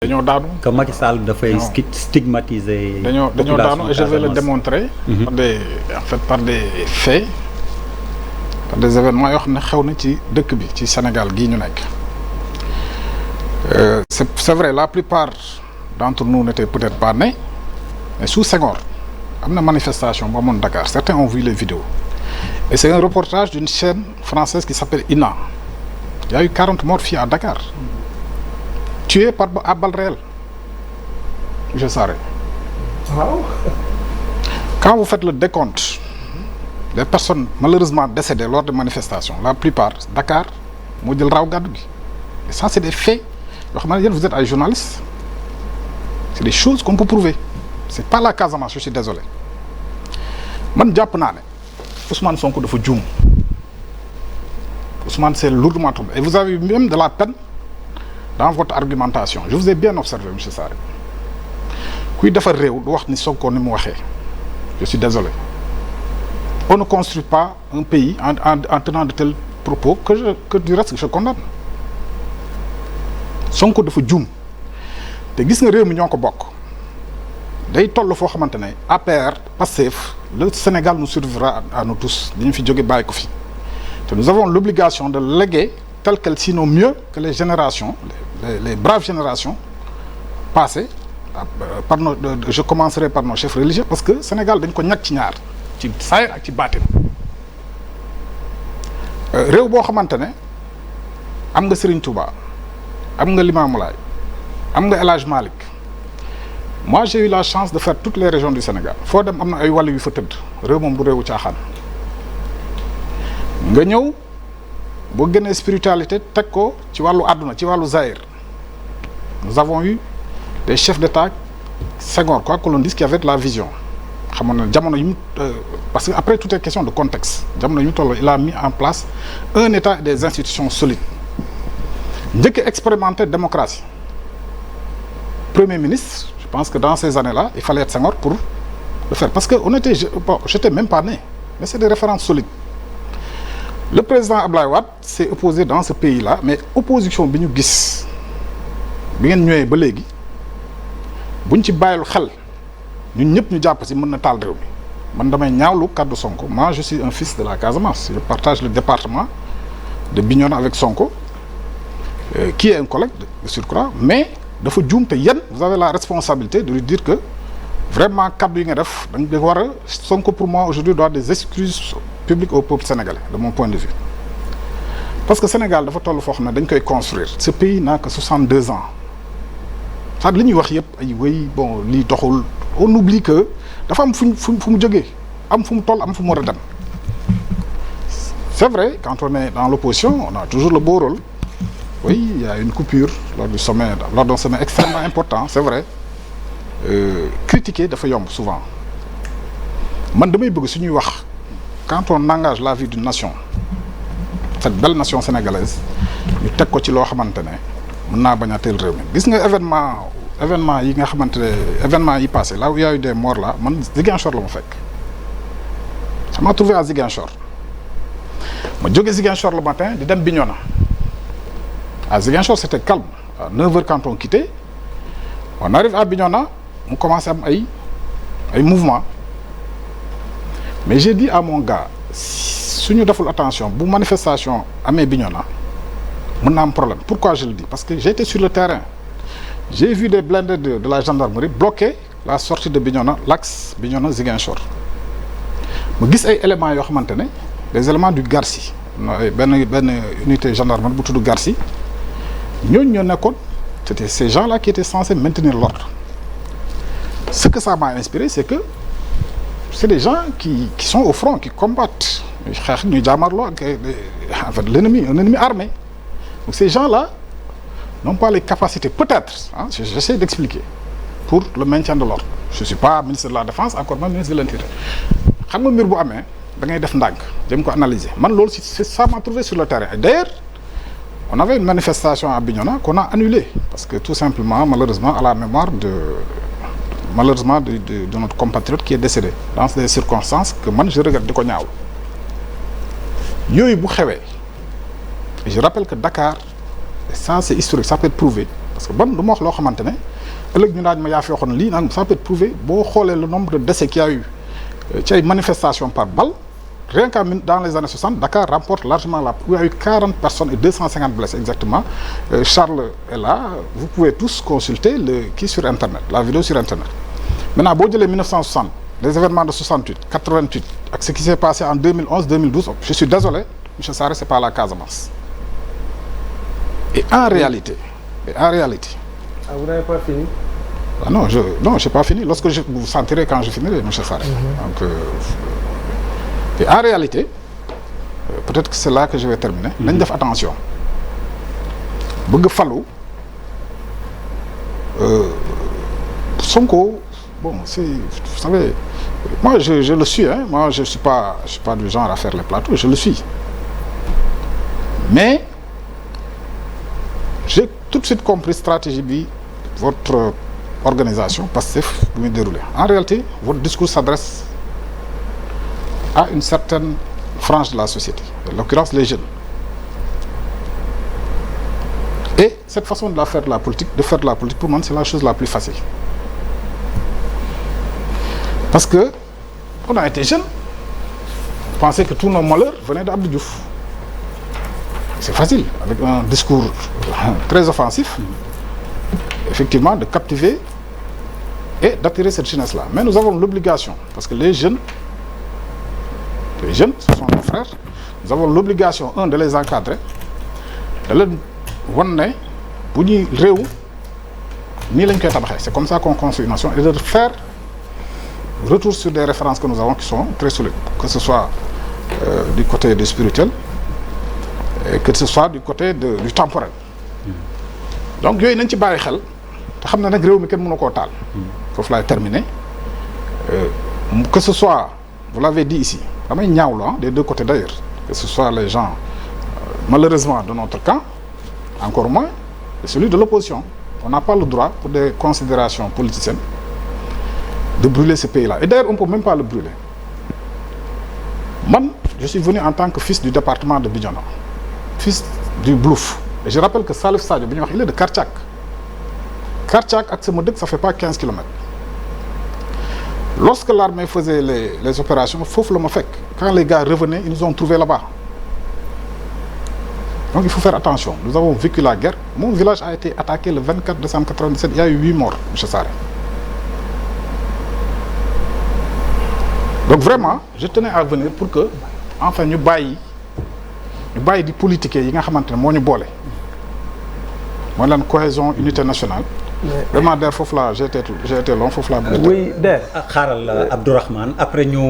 dañoo daanu. que Macky Sall dafay stigmatiser. dañoo daanu et je vais le démontrer. par des faits, par des événements yoo xam ne xew na ci dëkk bi ci Sénégal gii ñu nekk. C'est vrai, la plupart d'entre nous n'étaient peut-être pas nés, mais sous Senghor am na manifestation bu amoon Dakar, certains ont vu les vidéos et c'est un reportage d'une chaîne française qui s'appelle INA. Il y a eu 40 morts à Dakar, tués à balles réelles. Je saurais. Wow. Quand vous faites le décompte des personnes malheureusement décédées lors de manifestations, la plupart, Dakar, moo jël raw gàddu gi. Et ça, c'est des faits. Vous êtes un journaliste. C'est des choses qu'on peut prouver. C'est pas la Casamance, je suis désolé. Man jàpp naa ne Ousmane Sonko dafa juum. Ousmane s'est lourdement trompé. Et vous avez eu même de la peine dans votre argumentation. Je vous ai bien observé, M. Sarr. Kuy defar réew du wax ni Sonko ni mu waxee. Je suis désolé. On ne construit pas un pays en tenant de tels propos que du reste je condamne. Sonko dafa juum te gis nga réew mi ñoo ko bokk day toll foo xamante ne APR Pastef le Sénégal nous survivra à nous tous dañu fi jóge bàyyi ko fi te nous avons l'obligation de léguer tel quel sinon mieux que les générations les braves générations passées je commencerai par nos chefs religieux parce que Sénégal dañ ko ñàkk ci ñaar ci saayir ak ci baatin réew boo xamante ne am nga Serigne Touba am nga Limamou Laye am nga El Hadj Malick moi j'ai eu la chance de faire toutes les régions du Sénégal foo dem am na ay wàllu yu fa tëdd réew moom du réewu caaxaan nga ñëw boo gënee spiritualité teg ko ci wàllu àdduna ci wàllu zahir nous avons eu des chefs d'État Senghor quoi que l'on dise qui avaient de la vision xamoon na jamono yu mu parce que après tout est question de contexte jamono yu mu toll il a mis en place un État et des institutions solides njëkk expérimenter démocratie premier ministre je pense que dans ces années-là il fallait être Senghor pour le faire parce que on était j'étais même pas né mais c'est des références solides le président Ablaye Wade s'est opposé dans ce pays-là mais opposition bi ñu gis bi ngeen ñëwee ba léegi buñ ci bàyyil xel ñun ñëpp ñu jàpp ci mën na taal réew mi man damay ñaawlu kaddu Sonko moi je suis un fils de la Casamance je partage le département de Bignona avec Sonko qui est un collègue de surcroît mais dafa juum te yéen vous avez la responsabilité de lui dire que vraiment kaddu yi nga def dañ ko war a Sonko pour moi aujourd'hui doit des excuses publiques au peuple sénégalais de mon point de vue parce que Sénégal dafa toll foo xam ne dañ koy construire ce pays n'a que 62 ans ça li ñuy wax yëpp ay wéy bon lii doxul on oublie que dafa am fu mu jógee am fu mu toll am fu mu war a dem c'est vrai quand on est dans l'opposition on a toujours le beau rôle. Oui, il y a une coupure lors d'un sommet extrêmement important, c'est vrai. Critiquer dafa yomb souvent. Man damay bëgg suñuy wax quand on engage la vie d'une nation, cette belle nation sénégalaise, ñu teg ko ci loo xamante ne mën naa bañ a teel réew mi. Gis nga événement yi nga xamante ne événement yi passé là où il y a eu des morts là man Ziguinchor la ma fekk. Ça m'a trouvé à Ziguinchor. Ma jóge Ziguinchor le matin di dem Bignona. À Ziguinchor, c'était calme. À 9h, quand on quittait, on arrive à Bignona, on commence à avoir un mouvement. Mais j'ai dit à mon gars, si nous faisons attention, pour manifestation à Bignona, on a un problème. Pourquoi je le dis? Parce que j'étais sur le terrain. J'ai vu des blindés de la gendarmerie bloquer la sortie de Bignona, l'axe Bignona-Ziguinchor. Je vois des éléments, des éléments du Garci. Une unité gendarmerie, du Garci. C'était ces gens-là qui étaient censés maintenir l'ordre. Ce que ça m'a inspiré, c'est que c'est des gens qui sont au front, qui combattent. L'ennemi, un ennemi armé. Donc ces gens-là n'ont pas les capacités, peut-être, hein, j'essaie d'expliquer, pour le maintien de l'ordre. Je ne suis pas ministre de la Défense, encore moins ministre de l'Intérieur. Quand je suis analyser. Ça m'a trouvé sur le terrain. D'ailleurs, on avait une manifestation à Bignona qu'on a annulée parce que tout simplement, malheureusement, à la mémoire de notre compatriote qui est décédé dans des circonstances que moi je regrette de connaître. Et je rappelle que Dakar, et ça c'est historique, ça peut être prouvé parce que ban du ma wax loo xamante ne ëllëg ñu naaj ma yaa fi waxoon lii naan ça peut être prouvé boo xoolee le nombre de décès qu'il y a eu ci ay manifestations par balle rien qu'à dans les années 60 Dakar remporte largement il y a eu 40 personnes et 250 blessés exactement. Charles est là, vous pouvez tous consulter sur internet, la vidéo sur internet. Maintenant boo jëlee 1960 les événements de 68 88 ak ce qui s'est passé en 2011 2012 je suis désolé monsieur Sarré c'est pas la Casamance. Et en réalité. Ah, vous n'avez pas fini? Ah non, j'ai pas fini. Lorsque vous sentirez quand je finirai, monsieur Sarré. Donc, et en réalité, peut-être que c'est là que je vais terminer. Nañ def attention. Bëgg falu Sonko, bon, c'est, vous savez, moi je le suis, hein. Moi je suis pas du genre à faire les plateaux, je le suis. Mais j'ai tout de suite compris stratégie bi votre organisation Pastef bu muy dérouler. En réalité, votre discours s'adresse à une certaine frange de la société, en l'occurrence les jeunes. Et cette façon de faire de la politique, pour moi, c'est la chose la plus facile. Parce que on a été jeunes, on pensait que tous nos malheurs venaient d'Abdou Diouf. C'est facile, avec un discours très offensif, effectivement, de captiver et d'attirer cette jeunesse-là. Mais nous avons l'obligation, parce que les jeunes, ce sont nos frères, nous avons l'obligation, de les encadrer, de leur dire, bu ñuy réew nii lañ koy tabaxee. C'est comme ça qu'on construit une nation et de faire retour sur des références que nous avons qui sont très solides, que ce soit du côté du spirituel, et que ce soit du côté du temporel. Donc yooyu nañ ci bàyyi xel te xam ne nag réew mi kenn mënu koo taal. Foofu laay terminer. Que ce soit, vous l'avez dit ici, damay ñaawlu des deux côtés d'ailleurs, que ce soit les gens malheureusement de notre camp, encore moins, et celui de l'opposition. On n'a pas le droit, pour des considérations politiciennes, de brûler ce pays-là. Et d'ailleurs, on ne peut même pas le brûler. Moi, je suis venu en tant que fils du département de Bignona, fils du Blouf. Et je rappelle que Salif Sadio, il est de Kartchak. Kartchak, avec ce modèle, ça ne fait pas 15 km. Lorsque l'armée faisait les opérations, Fouf le Mafek, quand les gars revenaient, ils nous ont trouvés là-bas. Donc il faut faire attention. Nous avons vécu la guerre. Mon village a été attaqué le 24 décembre 1997. Il y a eu 8 morts, M. Sarré. Donc vraiment, je tenais à venir pour que, enfin, nous baillons des politiques qui nous bolé. Moi, la cohésion, unité nationale. Vraiment, d'ailleurs, j'ai été long, il faut oui, d'ailleurs, Abdourahmane, après nous.